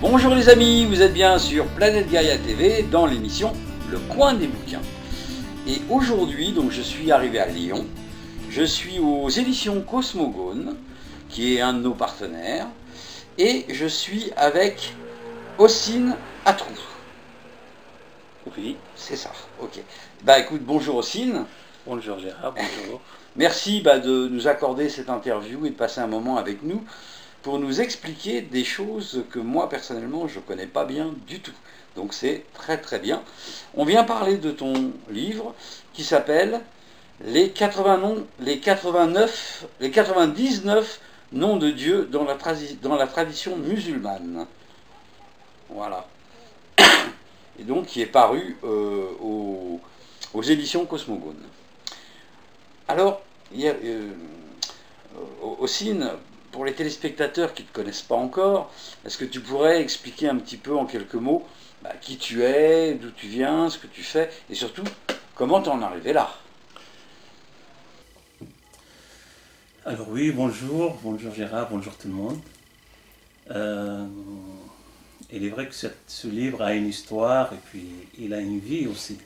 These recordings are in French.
Bonjour les amis, vous êtes bien sur Planète Gaïa TV dans l'émission Le Coin des Bouquins. Et aujourd'hui, donc je suis arrivé à Lyon, je suis aux éditions Cosmogone, qui est un de nos partenaires, et je suis avec Ossine Atrou. Oui, c'est ça, ok. Bah écoute, bonjour Ossine. bonjour Gérard, bonjour. Merci de nous accorder cette interview et de passer un moment avec nous pour nous expliquer des choses que moi personnellement je ne connais pas bien du tout. Donc c'est très très bien. On vient parler de ton livre qui s'appelle les 99 noms de Dieu dans la tradition musulmane. Voilà. Et donc qui est paru aux éditions Cosmogone. Alors, Ossine, pour les téléspectateurs qui ne te connaissent pas encore, est-ce que tu pourrais expliquer un petit peu en quelques mots qui tu es, d'où tu viens, ce que tu fais, et surtout, comment tu en es arrivé là? Alors oui, bonjour Gérard, bonjour tout le monde. Il est vrai que ce livre a une histoire et puis il a une vie aussi.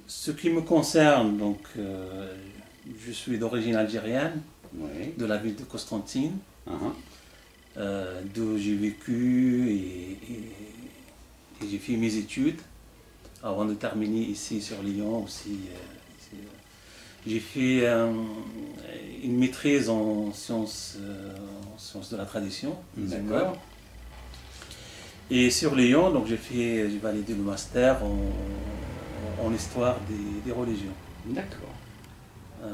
Ce qui me concerne, donc, je suis d'origine algérienne, Oui. de la ville de Constantine, d'où j'ai vécu et j'ai fait mes études avant de terminer ici sur Lyon aussi. J'ai fait une maîtrise en sciences de la tradition musulmane. Et sur Lyon, donc j'ai validé le master en histoire des religions. D'accord.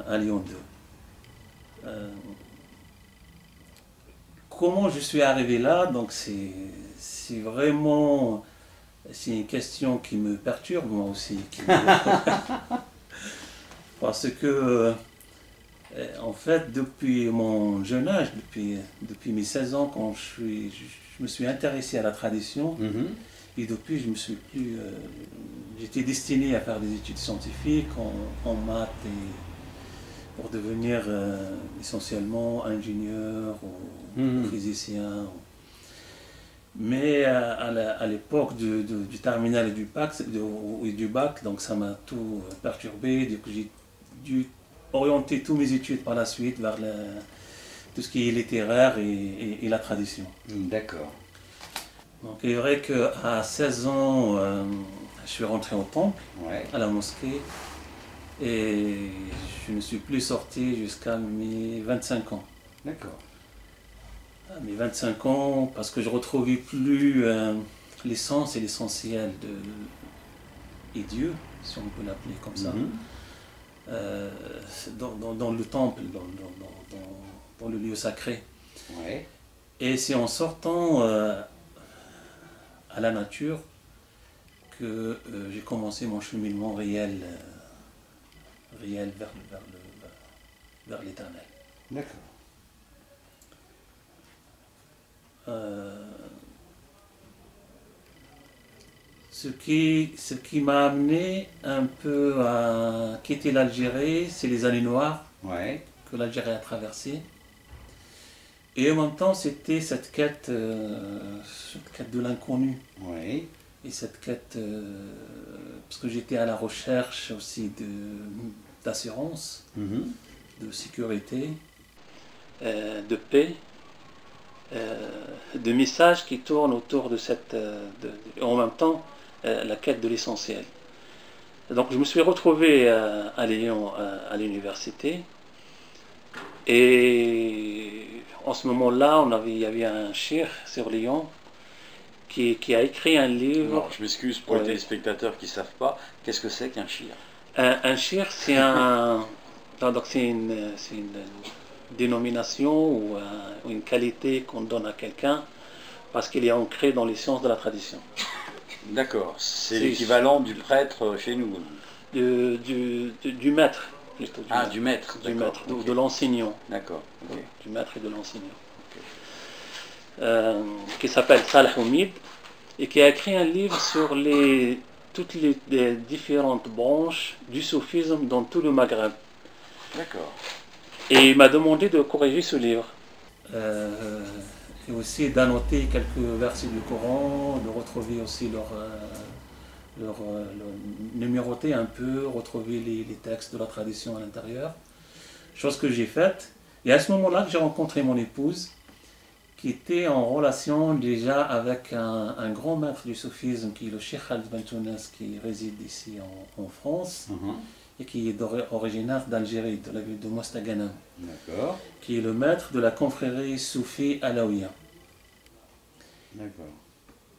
À Lyon 2. Comment je suis arrivé là? Donc c'est vraiment une question qui me perturbe moi aussi. Parce que en fait, depuis mon jeune âge, depuis mes 16 ans, quand je me suis intéressé à la tradition, et depuis j'étais destiné à faire des études scientifiques en maths et pour devenir essentiellement ingénieur ou physicien. Mais à l'époque du terminal et du bac, donc ça m'a tout perturbé. Du coup, j'ai dû orienter toutes mes études par la suite vers tout ce qui est littéraire et la tradition. D'accord. Donc il est vrai qu'à 16 ans, je suis rentré au temple, à la mosquée, et je ne suis plus sorti jusqu'à mes 25 ans. D'accord. À mes 25 ans, parce que je ne retrouvais plus l'essence et l'essentiel et Dieu, si on peut l'appeler comme ça, dans le temple, dans le lieu sacré. Ouais. Et c'est en sortant à la nature que j'ai commencé mon cheminement réel vers l'éternel. D'accord. Ce qui m'a amené un peu à quitter l'Algérie, c'est les années noires que l'Algérie a traversées. Et en même temps, c'était cette quête de l'inconnu. Et cette quête, parce que j'étais à la recherche aussi d'assurance, de sécurité, de paix, de messages qui tournent autour de en même temps, la quête de l'essentiel. Donc je me suis retrouvé à Lyon, à l'université, et en ce moment-là, il y avait un cheikh sur Lyon qui a écrit un livre. Alors, je m'excuse pour les téléspectateurs qui ne savent pas, qu'est-ce que c'est qu'un cheikh? Un cheikh, c'est une dénomination ou une qualité qu'on donne à quelqu'un parce qu'il est ancré dans les sciences de la tradition. D'accord, c'est l'équivalent du prêtre chez nous. Du maître. Plutôt, du maître. Du maître, de l'enseignant. D'accord. Okay. Du maître et de l'enseignant. Qui s'appelle Salah Oumid et qui a écrit un livre sur toutes les différentes branches du soufisme dans tout le Maghreb. D'accord. Et il m'a demandé de corriger ce livre. et aussi d'annoter quelques versets du Coran, de retrouver aussi leur numéroter un peu, retrouver les textes de la tradition à l'intérieur. Chose que j'ai faite. Et à ce moment-là que j'ai rencontré mon épouse, qui était en relation déjà avec un grand maître du soufisme, qui est le Cheikh Khaled Ben Tounes, qui réside ici en France, et qui est originaire d'Algérie, de la ville de Mostaganem, qui est le maître de la confrérie soufie alaouia.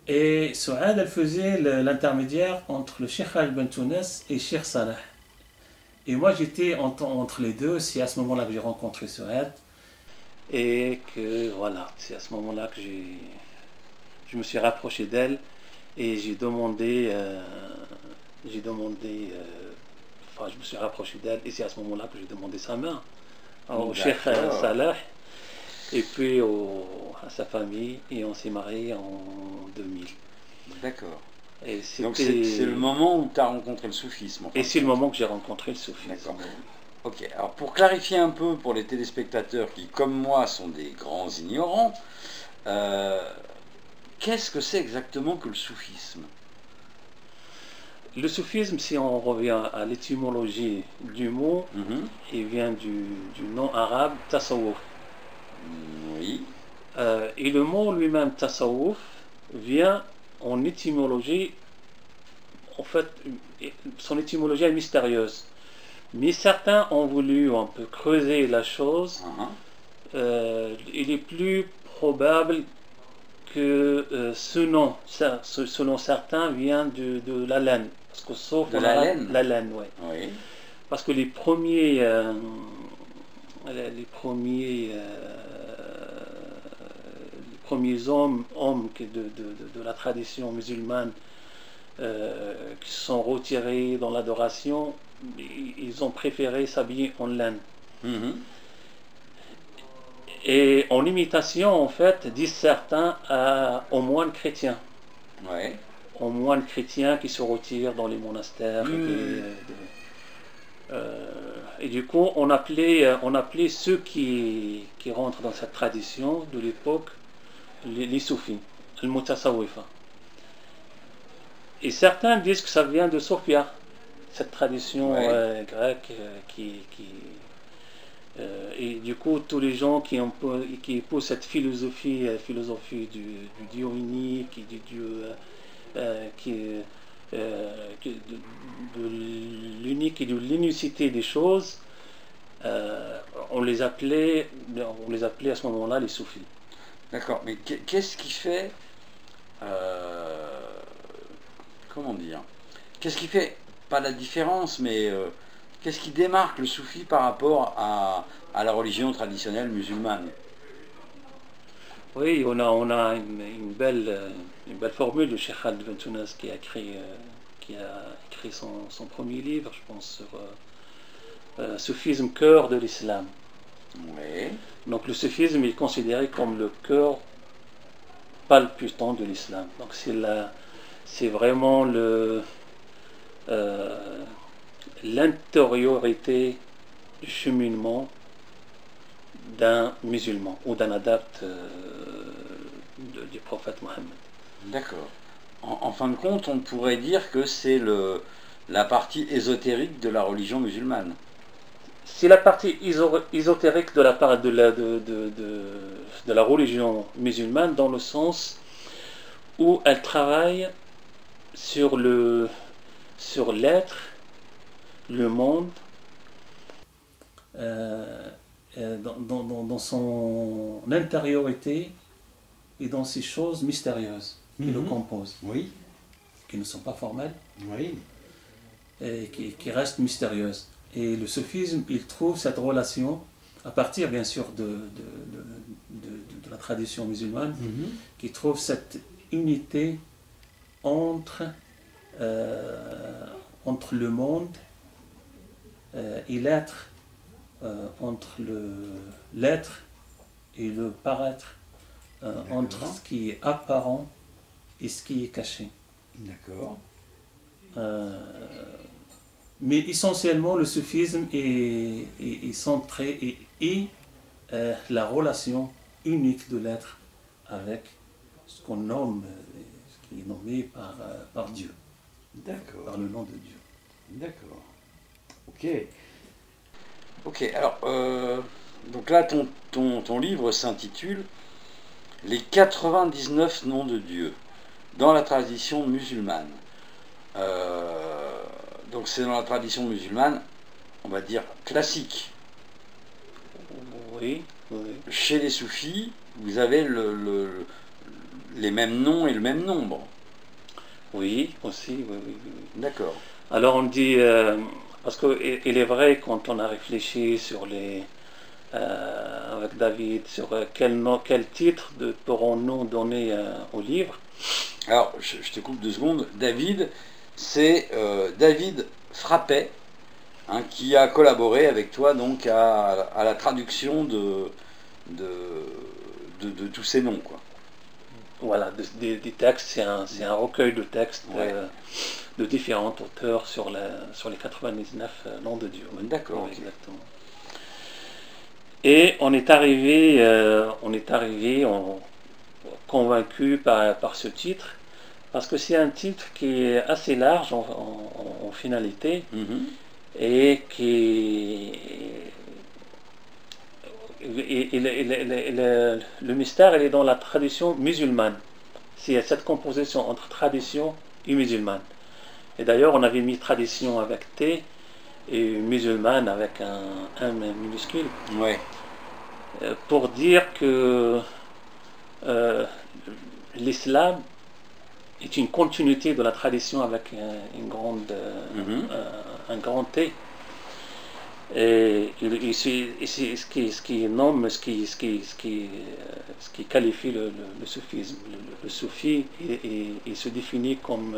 Et Souad, elle faisait l'intermédiaire entre le Cheikh Khaled Ben Tounes et Cheikh Salah. Et moi j'étais entre les deux, c'est à ce moment-là que j'ai rencontré Souad. Et que voilà, c'est à ce moment-là que je me suis rapproché d'elle et je me suis rapproché d'elle et c'est à ce moment-là que j'ai demandé sa main au Cheikh Salah et puis à sa famille et on s'est mariés en 2000. D'accord. Donc c'est le moment où tu as rencontré le soufisme. Et c'est le moment que j'ai rencontré le soufisme. D'accord. Ok, alors pour clarifier un peu pour les téléspectateurs qui, comme moi, sont des grands ignorants, qu'est-ce que c'est exactement que le soufisme? Le soufisme, si on revient à l'étymologie du mot, il vient du nom arabe tasawwuf. Oui. Et le mot lui-même tasawwuf vient en étymologie, en fait, son étymologie est mystérieuse. Mais certains ont voulu un peu creuser la chose. Il est plus probable que ce nom, selon certains, vient de la laine. Parce que sauf de la laine. La laine, ouais. Oui. Parce que les premiers hommes de la tradition musulmane qui se sont retirés dans l'adoration, ils ont préféré s'habiller en laine. Et en imitation, en fait, disent certains, aux moines chrétiens. Ouais. Aux moines chrétiens qui se retirent dans les monastères. Et du coup, on appelait ceux qui rentrent dans cette tradition de l'époque les soufis, le mutasawwifa. Et certains disent que ça vient de Sophia, cette tradition grecque et du coup tous les gens qui épousent cette philosophie du Dieu unique et du Dieu de l'unique et de l'unicité des choses, on les appelait à ce moment-là les soufis. D'accord, mais qu'est-ce qui fait comment dire, qu'est-ce qui fait, pas la différence, mais qu'est-ce qui démarque le soufi par rapport à la religion traditionnelle musulmane? Oui, on a une belle formule de Cheikh Khaled Ben Tounes qui a écrit son premier livre, je pense, sur soufisme, cœur de l'islam. Oui. Donc le soufisme est considéré comme le cœur palpitant de l'islam. Donc c'est vraiment l'intériorité du cheminement d'un musulman ou d'un adepte du prophète Mohammed. D'accord. En fin de compte, on pourrait dire que c'est la partie ésotérique de la religion musulmane. C'est la partie ésotérique de la part de la religion musulmane, dans le sens où elle travaille sur l'être, le monde, dans son intériorité et dans ces choses mystérieuses qui le composent, qui ne sont pas formelles, et qui restent mystérieuses. Et le soufisme, il trouve cette relation à partir bien sûr de la tradition musulmane, qui trouve cette unité entre le monde et l'être, entre l'être et le paraître, entre ce qui est apparent et ce qui est caché. D'accord. Mais essentiellement, le soufisme est centré et la relation unique de l'être avec ce qu'on nomme, ce qui est nommé par Dieu, D'accord. par le nom de Dieu. D'accord. Ok. Ok, alors, donc là, ton livre s'intitule Les 99 noms de Dieu dans la tradition musulmane. Donc c'est dans la tradition musulmane, on va dire classique. Oui, oui. Chez les soufis, vous avez les mêmes noms et le même nombre. Oui, aussi, oui, oui, oui. D'accord. Alors on dit, parce qu'il est vrai quand on a réfléchi sur avec David, sur quel titre pourrons-nous donner au livre. Alors, je te coupe 2 secondes. David, c'est David Frappet, hein, qui a collaboré avec toi donc à la traduction de tous ces noms, quoi. Voilà, des textes, c'est un recueil de textes Ouais. de différents auteurs sur les 99 noms de Dieu. D'accord. Oui, Ok. exactement. Et on est arrivé convaincu par ce titre, parce que c'est un titre qui est assez large en finalité, Mhm. et le mystère, il est dans la tradition musulmane. C'est cette composition entre tradition et musulmane. Et d'ailleurs, on avait mis tradition avec T et musulmane avec un minuscule, Ouais. pour dire que l'islam est une continuité de la tradition avec un grand T. Et c'est ce qui nomme, ce qui qualifie le soufisme. Le soufi, il se définit comme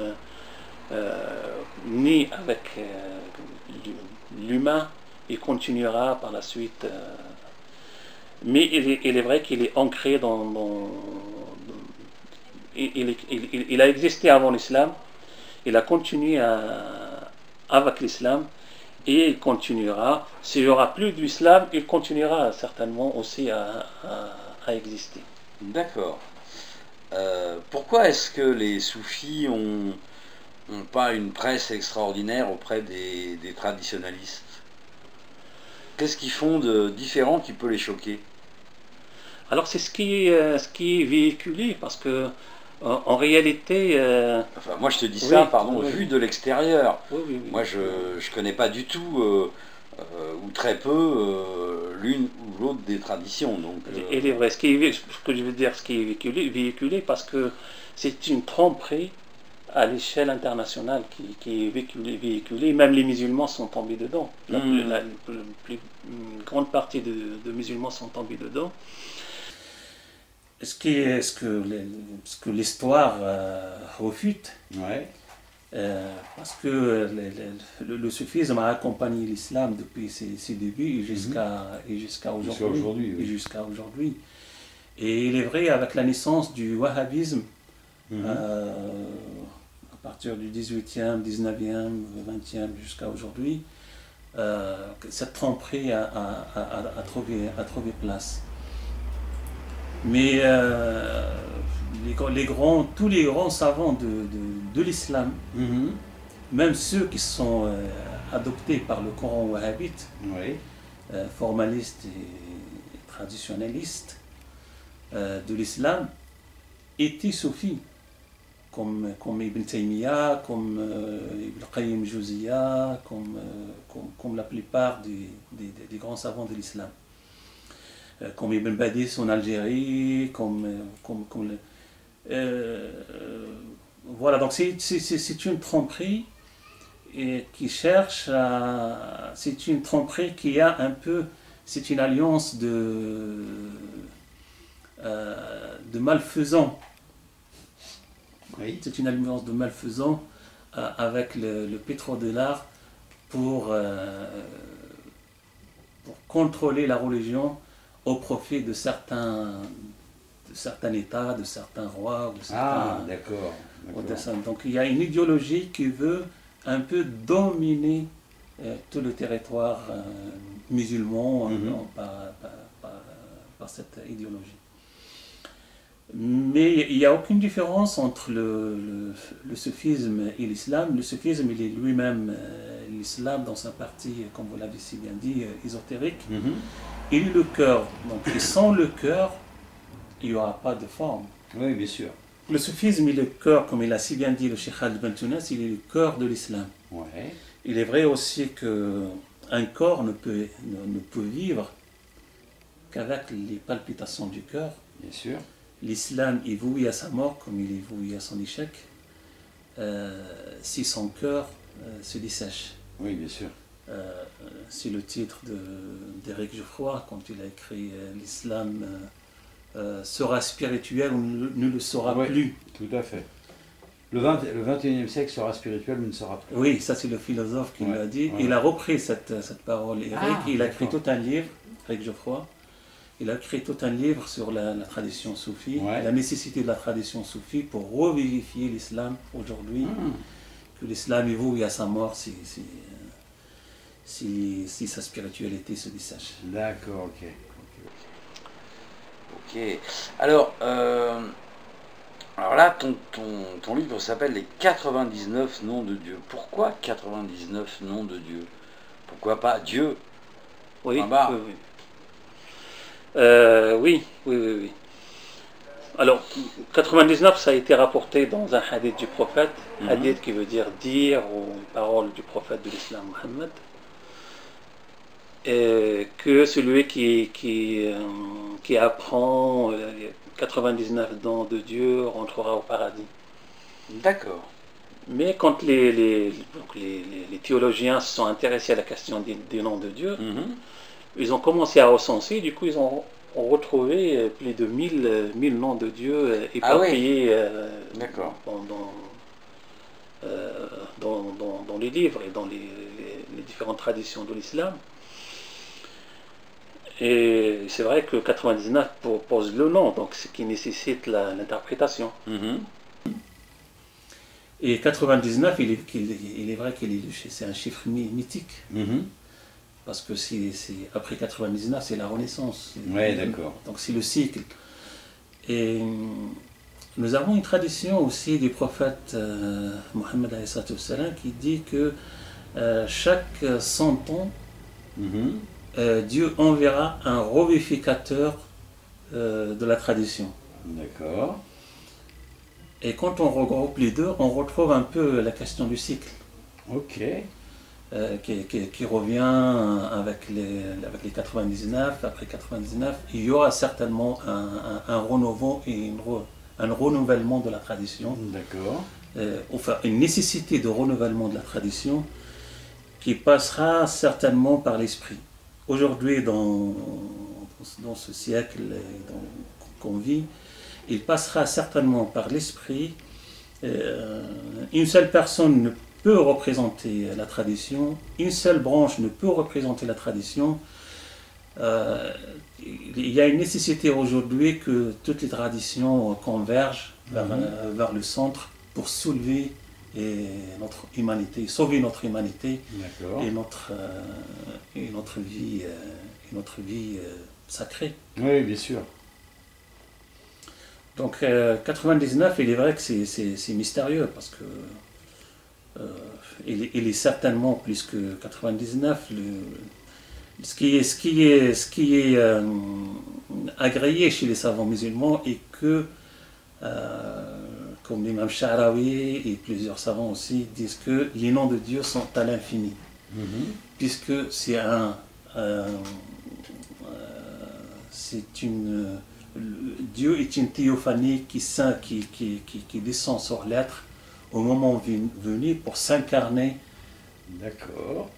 né avec l'humain, il continuera par la suite. Mais il est vrai qu'il est ancré il a existé avant l'islam, il a continué avec l'islam, et il continuera. S'il n'y aura plus d'islam, il continuera certainement aussi à exister. D'accord. Pourquoi est-ce que les soufis ont pas une presse extraordinaire auprès des traditionalistes? Qu'est-ce qu'ils font de différent qui peut les choquer? Alors c'est ce qui est véhiculé, parce que en réalité... Enfin, moi je te dis oui, ça, pardon, oui, vu de l'extérieur. oui, oui, oui. Moi je connais pas du tout, ou très peu, l'une ou l'autre des traditions. Donc, Il est vrai, ce que je veux dire, ce qui est véhiculé, parce que c'est une tromperie à l'échelle internationale qui est véhiculée. Même les musulmans sont tombés dedans. La plus grande partie de musulmans sont tombés dedans. Ce que l'histoire refute, ouais. Parce que le soufisme a accompagné l'islam depuis ses débuts et jusqu'à aujourd'hui. Oui. Jusqu'à aujourd'hui. Et il est vrai, avec la naissance du wahhabisme, à partir du 18e, 19e, 20e jusqu'à aujourd'hui, cette tromperie a trouvé place. Mais tous les grands savants de l'islam, même ceux qui sont adoptés par le Coran wahhabite, Oui. Formalistes et traditionnalistes de l'islam, étaient soufis, comme Ibn Taymiyyah, comme Ibn Qayyim Jawziyya, comme la plupart des grands savants de l'islam. Comme Ibn Badis en Algérie, voilà, donc c'est une tromperie qui cherche à... C'est une tromperie qui a un peu... C'est une alliance de malfaisants. Oui. C'est une alliance de malfaisants avec le pétrodollar pour contrôler la religion au profit de certains États, de certains rois, de certains... Ah, d'accord. Donc il y a une idéologie qui veut un peu dominer tout le territoire musulman par cette idéologie. Mais il n'y a aucune différence entre le soufisme et l'islam. Le soufisme, il est lui-même l'islam dans sa partie, comme vous l'avez si bien dit, ésotérique. Il est le cœur. Donc, sans le cœur, il n'y aura pas de forme. Oui, bien sûr. Le soufisme est le cœur, comme il a si bien dit le Cheikh Khaled Ben Tounes, il est le cœur de l'islam. Ouais. Il est vrai aussi qu'un corps ne peut vivre qu'avec les palpitations du cœur. Bien sûr. L'islam est voué à sa mort comme il est voué à son échec, si son cœur se dessèche. Oui, bien sûr. C'est le titre d'Éric Geoffroy quand il a écrit l'islam sera spirituel ou ne le sera plus. Tout à fait. Le 21e siècle sera spirituel ou ne sera plus. Oui, ça c'est le philosophe qui l'a dit. Il a repris cette parole, Éric, il a écrit tout un livre, Éric Geoffroy. Il a écrit tout un livre sur la tradition soufie, la nécessité de la tradition soufie pour revivifier l'islam aujourd'hui, que l'islam est voué à sa mort si sa spiritualité se dessèche. D'accord, ok. Alors là, ton livre s'appelle Les 99 noms de Dieu. Pourquoi 99 noms de Dieu? Pourquoi pas Dieu? Oui. Alors, 99, ça a été rapporté dans un hadith du prophète, hadith qui veut dire ou parole du prophète de l'islam, Mohammed, que celui qui apprend 99 noms de Dieu rentrera au paradis. D'accord. Mais quand les théologiens se sont intéressés à la question des noms de Dieu, ils ont commencé à recenser, du coup ils ont retrouvé plus de 1000 noms de Dieu éparpillés dans les livres et dans les différentes traditions de l'islam. Et c'est vrai que 99 pose le nom, donc ce qui nécessite l'interprétation. Et 99, il est vrai c'est un chiffre mythique. Parce que après 99, c'est la Renaissance. Oui, d'accord. Donc c'est le cycle. Et nous avons une tradition aussi du prophète Mohammed qui dit que chaque 100 ans, Dieu enverra un revivificateur de la tradition. D'accord. Et quand on regroupe les deux, on retrouve un peu la question du cycle. Ok. Qui revient avec les 99, après 99, il y aura certainement un renouveau et un renouvellement de la tradition. D'accord. Enfin, une nécessité de renouvellement de la tradition qui passera certainement par l'esprit. Aujourd'hui, dans ce siècle qu'on vit, il passera certainement par l'esprit. Une seule personne ne peut représenter la tradition, une seule branche ne peut représenter la tradition. Il y a une nécessité aujourd'hui que toutes les traditions convergent vers le centre pour soulever notre humanité, sauver notre humanité et notre vie sacrée. Oui, bien sûr. Donc 99, il est vrai que c'est mystérieux parce que il est certainement plus que 99. Ce qui est agréé chez les savants musulmans est que, comme l'imam Sha'rawi et plusieurs savants aussi disent que les noms de Dieu sont à l'infini, puisque Dieu est une théophanie qui descend sur l'être au moment venu pour s'incarner. D'accord.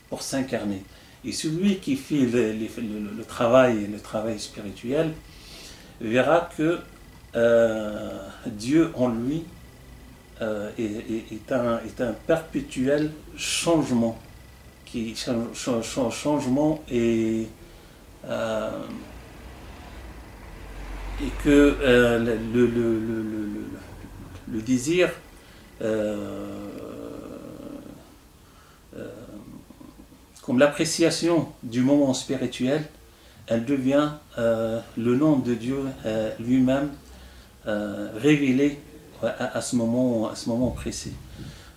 Pour s'incarner. Et celui qui fait le travail spirituel verra que Dieu en lui est un perpétuel changement. Changement et que le désir comme l'appréciation du moment spirituel, elle devient le nom de Dieu lui-même révélé à ce moment précis.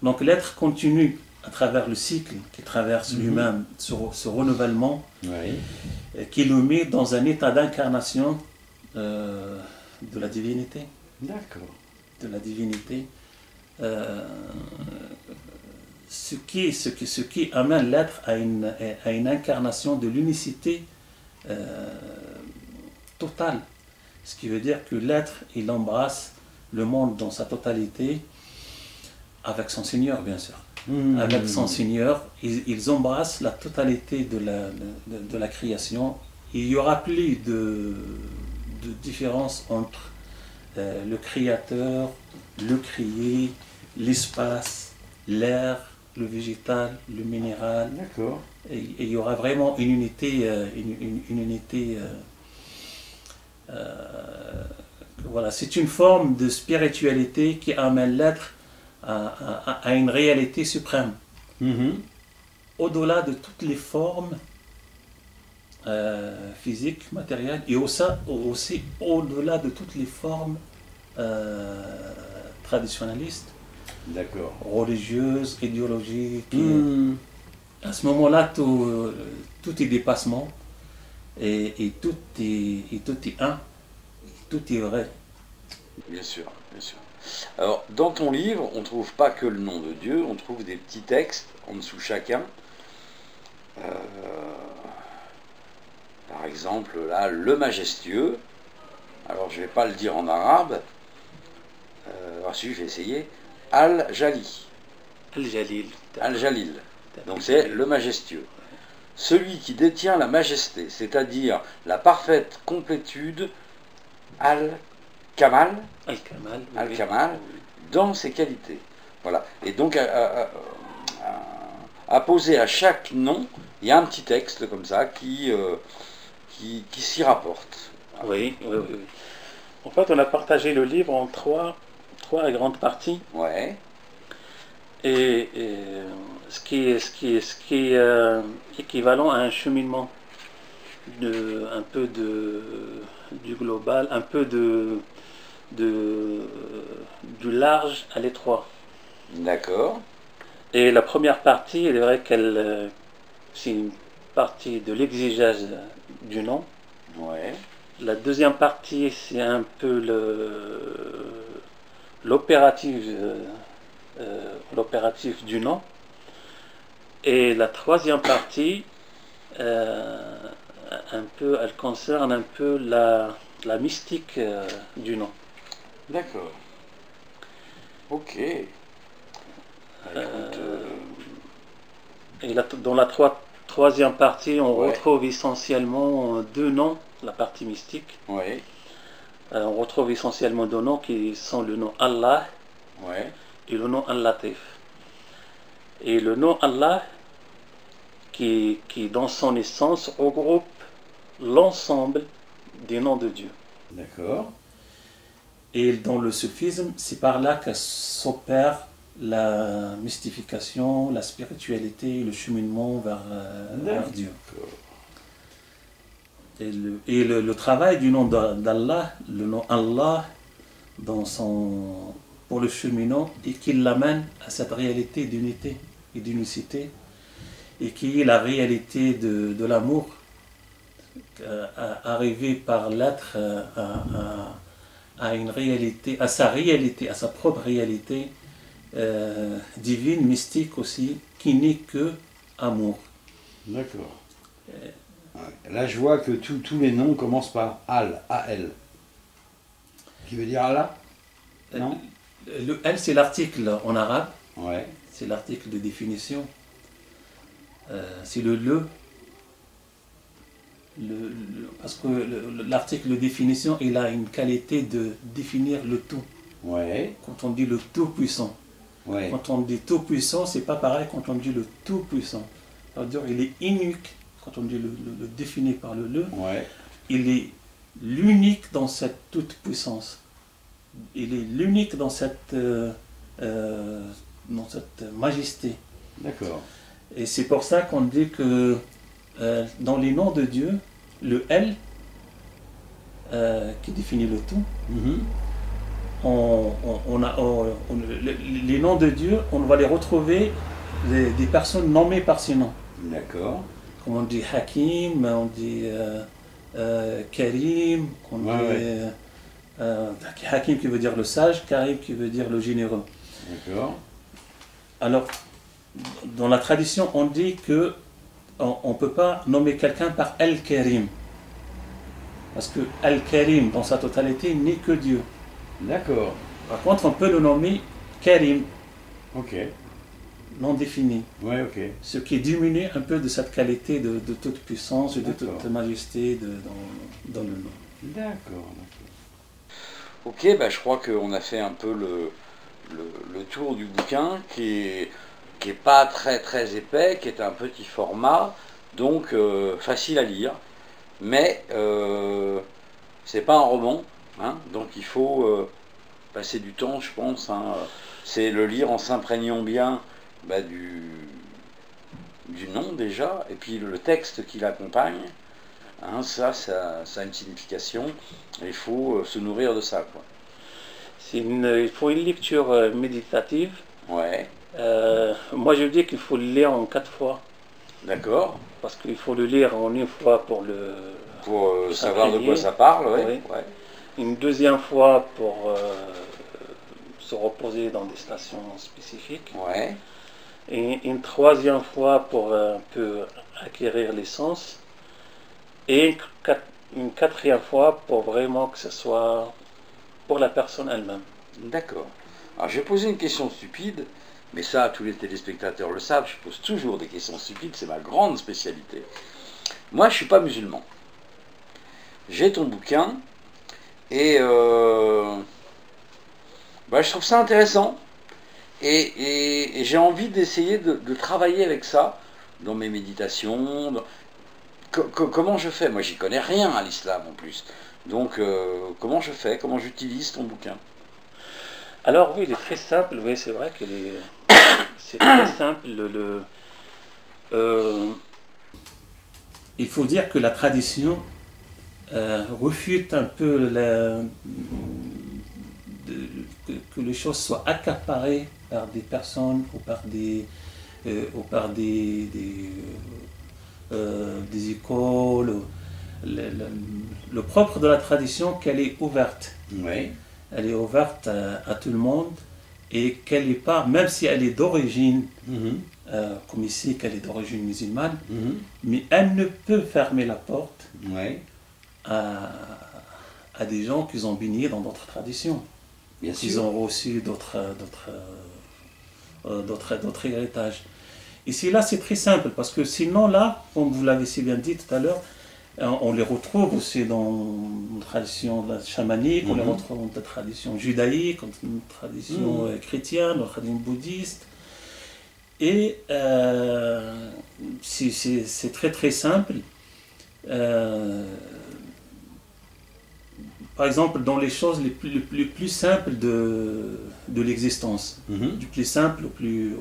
Donc l'être continue à travers le cycle qui traverse lui-même ce renouvellement, qui le met dans un état d'incarnation de la divinité. D'accord. De la divinité. Ce qui amène l'être à une incarnation de l'unicité totale. Ce qui veut dire que l'être, il embrasse le monde dans sa totalité, avec son Seigneur, bien sûr. Avec son Seigneur, ils embrassent la totalité de la création. Il n'y aura plus de différence entre le Créateur, le créé, l'espace, l'air, le végétal, le minéral. D'accord. Et il y aura vraiment une unité, voilà, c'est une forme de spiritualité qui amène l'être à une réalité suprême. Au-delà de toutes les formes physiques, matérielles, et aussi au-delà de toutes les formes traditionnalistes, religieuses, idéologiques. À ce moment-là, tout est dépassement et tout est un, tout est vrai. Bien sûr, bien sûr. Alors, dans ton livre, on ne trouve pas que le nom de Dieu, on trouve des petits textes en dessous chacun. Par exemple, là, le majestueux. Alors, je ne vais pas le dire en arabe. Si, je vais essayer. Al-Jali. Al-Jalil. Al-Jalil. Donc, c'est le majestueux. Celui qui détient la majesté, c'est-à-dire la parfaite complétude, Al-Kamal, Al-Kamal, dans ses qualités. Voilà. Et donc, à poser à chaque nom, il y a un petit texte comme ça qui s'y rapporte. Oui. En fait, on a partagé le livre en trois grandes parties. Ouais. Et ce qui est équivalent à un cheminement un peu du global, un peu du large à l'étroit. D'accord. Et la première partie, il est vrai c'est une partie de l'exégèse du nom. Ouais. La deuxième partie, c'est un peu l'opératif du nom. Et la troisième partie, elle concerne un peu la mystique du nom. D'accord. Ok. Et dans la troisième partie, on retrouve essentiellement deux noms, la partie mystique. Ouais. On retrouve essentiellement deux noms qui sont le nom Allah et le nom Al-Latif. Et le nom Allah, qui dans son essence regroupe l'ensemble des noms de Dieu. D'accord. Et dans le soufisme, c'est par là que s'opère la mystification, la spiritualité, le cheminement vers Dieu. Et le travail du nom d'Allah, le nom Allah, pour le cheminant, et qu'il l'amène à cette réalité d'unité et d'unicité, et qui est la réalité de l'amour, arrivé par l'être à une réalité, à sa propre réalité divine, mystique aussi, qui n'est que amour. D'accord. Là, je vois que tous les noms commencent par Al, A-L. Qui veut dire Allah? Non? Le L, c'est l'article en arabe. Ouais. C'est l'article de définition. C'est le. Parce que l'article de définition, il a une qualité de définir le tout. Ouais. Quand on dit le tout-puissant. Ouais. Quand on dit tout-puissant, c'est pas pareil quand on dit le tout-puissant. C'est-à-dire il est unique. Quand on dit le défini par le, il est l'unique dans cette toute-puissance. Il est l'unique dans cette majesté. D'accord. Et c'est pour ça qu'on dit que dans les noms de Dieu, le L, qui définit le tout, les noms de Dieu, on va les retrouver des personnes nommées par ces noms. D'accord. Comme on dit Hakim, on dit Karim, on dit Hakim qui veut dire le sage, Karim qui veut dire le généreux. D'accord. Alors, dans la tradition, on dit que on ne peut pas nommer quelqu'un par Al-Karim. Parce que Al-Karim, dans sa totalité, n'est que Dieu. D'accord. Par contre, on peut le nommer Karim, Ok. non défini. Ouais, ok. Ce qui diminue un peu de cette qualité de toute puissance et de toute majesté dans le nom. D'accord. Ok, bah, je crois qu'on a fait un peu le tour du bouquin qui est pas très épais, qui est un petit format, donc facile à lire, mais c'est pas un roman, hein, donc il faut passer du temps, je pense, hein, c'est le lire en s'imprégnant bien du nom déjà, et puis le texte qui l'accompagne, hein, ça a une signification, et il faut se nourrir de ça, quoi. Il faut une lecture méditative. Ouais. Moi je dis qu'il faut le lire en 4 fois. D'accord. Parce qu'il faut le lire en une fois pour savoir de quoi ça parle, ouais. Oui. Ouais. Une deuxième fois pour se reposer dans des stations spécifiques. Ouais. Et une troisième fois pour un peu acquérir les sens. Et une quatrième fois pour vraiment que ce soit pour la personne elle-même. D'accord. Alors je vais poser une question stupide, mais ça tous les téléspectateurs le savent, je pose toujours des questions stupides, c'est ma grande spécialité. Moi je ne suis pas musulman. J'ai ton bouquin et je trouve ça intéressant et j'ai envie d'essayer de travailler avec ça dans mes méditations. Comment je fais? Moi j'y connais rien à l'islam en plus. Donc comment je fais? Comment j'utilise ton bouquin? Alors oui, il est très simple, oui c'est vrai qu'il est c'est très simple. Il faut dire que la tradition refute un peu que les choses soient accaparées par des personnes ou par des écoles. Le propre de la tradition, qu'elle est ouverte. Oui. Elle est ouverte à tout le monde et qu'elle n'est pas, même si elle est d'origine, comme ici, qu'elle est d'origine musulmane, mais elle ne peut fermer la porte à des gens qui ont baigné dans d'autres traditions. Bien sûr. Ils ont reçu d'autres héritages. Ici, là, c'est très simple, parce que sinon, là, comme vous l'avez si bien dit tout à l'heure, on les retrouve aussi dans une tradition chamanique, on les retrouve dans une tradition judaïque, dans une tradition chrétienne, dans une tradition bouddhiste. Et c'est très très simple. Par exemple, dans les choses les plus simples de l'existence, du plus simple au plus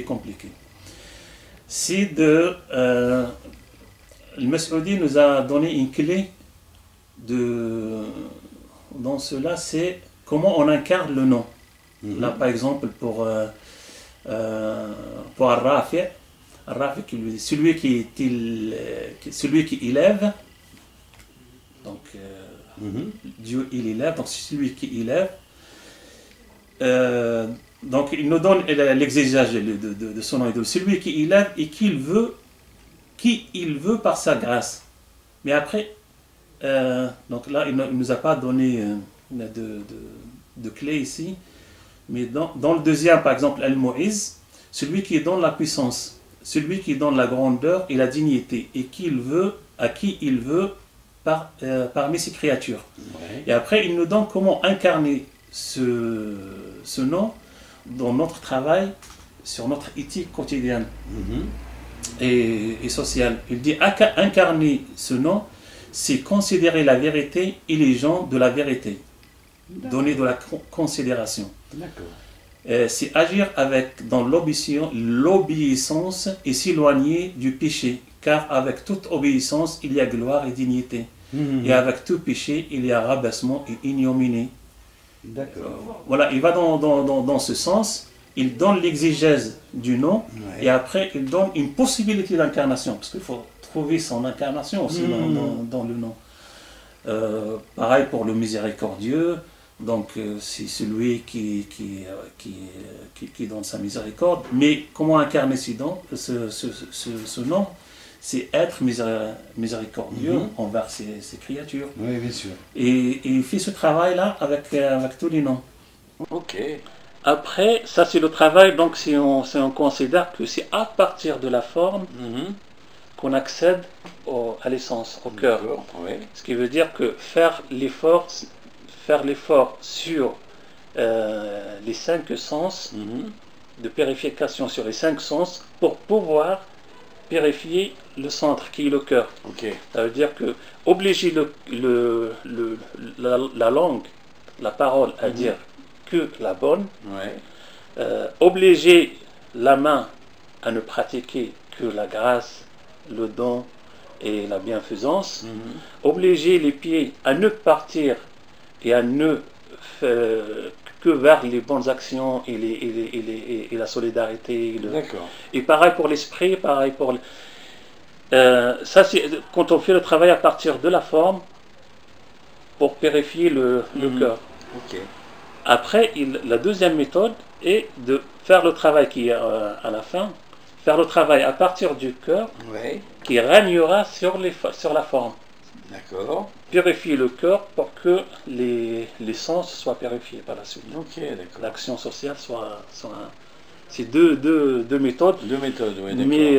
compliqué. C'est de... le Mas'oudi nous a donné une clé dans cela, c'est comment on incarne le nom. Là, par exemple, pour Ar-Rafi, celui qui élève, donc Dieu il élève, donc celui qui élève, donc il nous donne l'exégèse de son nom, de celui qui élève et qui il veut par sa grâce. Mais après, donc là, il ne nous a pas donné de clé ici, mais dans le deuxième, par exemple, Al-Mu'iz, celui qui donne la puissance, celui qui donne la grandeur et la dignité, et à qui il veut parmi ses créatures. Ouais. Et après, il nous donne comment incarner ce nom dans notre travail, sur notre éthique quotidienne. Et sociale. Il dit incarner ce nom, c'est considérer la vérité et les gens de la vérité, donner de la considération. C'est agir dans l'obéissance et s'éloigner du péché, car avec toute obéissance il y a gloire et dignité, et avec tout péché il y a rabaissement et ignominie. D'accord. Voilà, il va dans ce sens, il donne l'exégèse du nom, Ouais. et après il donne une possibilité d'incarnation, parce qu'il faut trouver son incarnation aussi dans le nom. Pareil pour le miséricordieux, donc c'est celui qui donne sa miséricorde, mais comment incarner ce nom? C'est être miséricordieux envers ses créatures. Oui, bien sûr. Et il fait ce travail-là avec tous les noms. Ok. Après, ça c'est le travail, donc si on considère que c'est à partir de la forme qu'on accède à l'essence, au cœur. Ouais. Ce qui veut dire que faire l'effort sur les 5 sens, de purification sur les 5 sens, pour pouvoir purifier le centre qui est le cœur. Ok. Ça veut dire que obliger la langue, la parole à dire que la bonne, Ouais. Obliger la main à ne pratiquer que la grâce, le don et la bienfaisance, obliger les pieds à ne partir et à ne que vers les bonnes actions et la solidarité. D'accord. Et pareil pour l'esprit, pareil pour... ça, c'est quand on fait le travail à partir de la forme pour purifier le cœur. Ok. Après, la deuxième méthode est de faire le travail qui est à la fin, faire le travail à partir du cœur, Ouais. qui régnera sur la forme. D'accord. Purifier le cœur pour que les sens soient purifiés par la suite. Ok, d'accord. L'action sociale soit c'est deux méthodes. Deux méthodes, oui, d'accord. Mais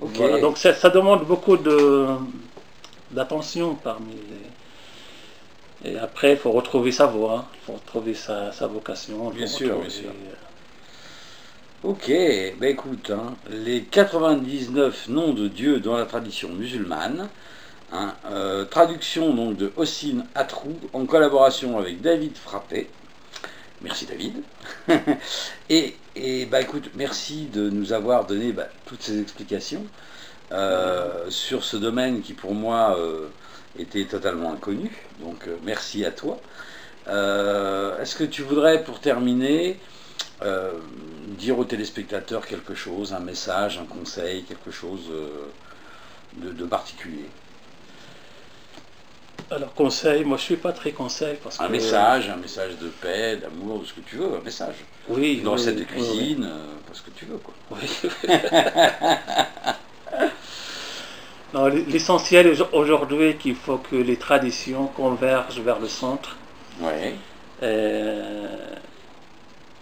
Ok. voilà, donc ça demande beaucoup d'attention parmi les... Et après, il faut retrouver sa voie, il faut retrouver sa vocation. Bien sûr, bien sûr. Ok, ben écoute, les 99 noms de Dieu dans la tradition musulmane, traduction donc de Hossein Atrou en collaboration avec David Frappé. Merci David. et bah écoute, merci de nous avoir donné toutes ces explications sur ce domaine qui pour moi était totalement inconnu. Donc merci à toi. Est-ce que tu voudrais pour terminer dire aux téléspectateurs quelque chose, un message, un conseil, quelque chose de particulier? Alors conseil, moi je suis pas très conseil parce un message de paix, d'amour, de ce que tu veux, un message. Oui. Une recette de cuisine, pas ce que tu veux quoi. Oui. Non, l'essentiel aujourd'hui qu'il faut que les traditions convergent vers le centre. Ouais.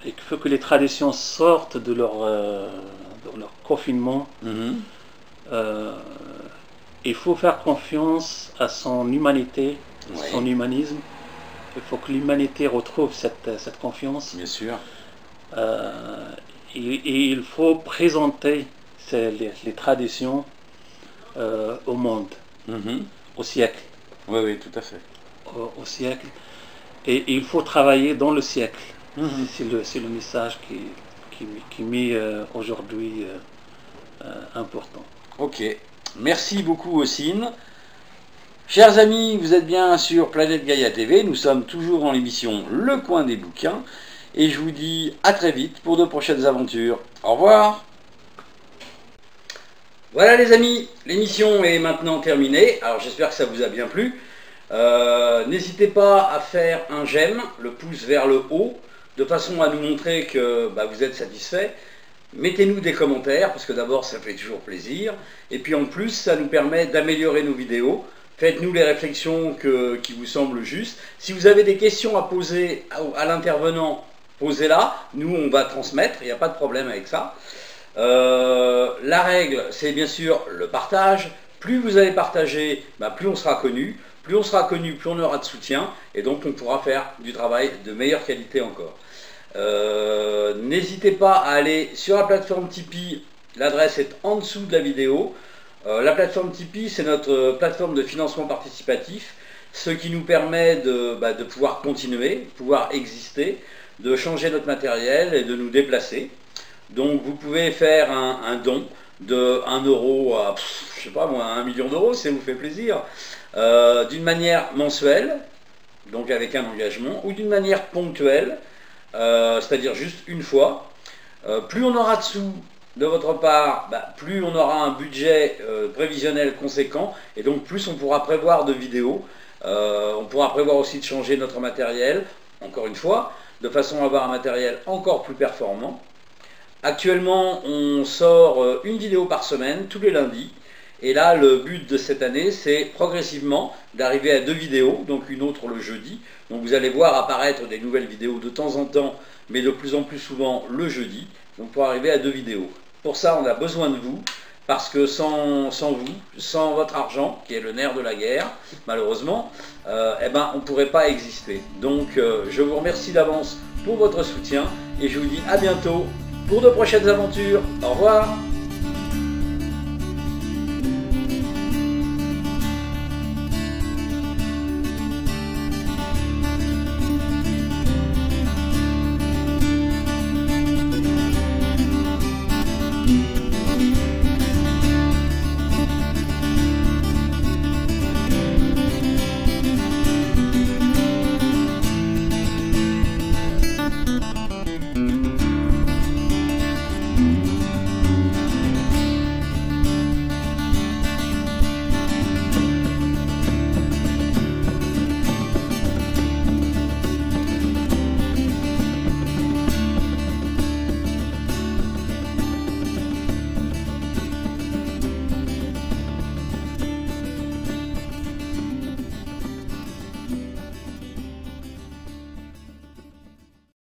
Et qu'il faut que les traditions sortent de leur confinement. Il faut faire confiance à son humanité, son humanisme. Il faut que l'humanité retrouve cette confiance. Bien sûr. Et il faut présenter les traditions au monde, au siècle. Oui, oui, tout à fait. Au siècle. Et il faut travailler dans le siècle. C'est le message qui m'est aujourd'hui important. Ok. Merci beaucoup Hossein. Chers amis, vous êtes bien sur Planète Gaïa TV. Nous sommes toujours dans l'émission Le Coin des Bouquins. Et je vous dis à très vite pour de prochaines aventures. Au revoir. Voilà les amis, l'émission est maintenant terminée. Alors j'espère que ça vous a bien plu. N'hésitez pas à faire un j'aime, le pouce vers le haut, de façon à nous montrer que vous êtes satisfait. Mettez-nous des commentaires, parce que d'abord ça fait toujours plaisir, et puis en plus ça nous permet d'améliorer nos vidéos. Faites-nous les réflexions qui vous semblent justes. Si vous avez des questions à poser à l'intervenant, posez-la, nous on va transmettre, il n'y a pas de problème avec ça. La règle, c'est bien sûr le partage. Plus vous allez partager, plus on sera connu. Plus on sera connu, plus on aura de soutien, et donc on pourra faire du travail de meilleure qualité encore. N'hésitez pas à aller sur la plateforme Tipeee, l'adresse est en dessous de la vidéo. La plateforme Tipeee, c'est notre plateforme de financement participatif, ce qui nous permet de pouvoir continuer, de pouvoir exister, de changer notre matériel et de nous déplacer. Donc vous pouvez faire un don de 1 euro à, je sais pas moi, 1 million d'euros, si ça vous fait plaisir, d'une manière mensuelle, donc avec un engagement, ou d'une manière ponctuelle, c'est-à-dire juste une fois. Plus on aura de sous de votre part, plus on aura un budget prévisionnel conséquent, et donc plus on pourra prévoir de vidéos. On pourra prévoir aussi de changer notre matériel, encore une fois, de façon à avoir un matériel encore plus performant. Actuellement, on sort une vidéo par semaine, tous les lundis. Et là, le but de cette année, c'est progressivement d'arriver à 2 vidéos, donc une autre le jeudi. Donc vous allez voir apparaître des nouvelles vidéos de temps en temps, mais de plus en plus souvent le jeudi, donc pour arriver à 2 vidéos. Pour ça, on a besoin de vous, parce que sans vous, sans votre argent, qui est le nerf de la guerre, malheureusement, on ne pourrait pas exister. Donc je vous remercie d'avance pour votre soutien, et je vous dis à bientôt pour de prochaines aventures. Au revoir.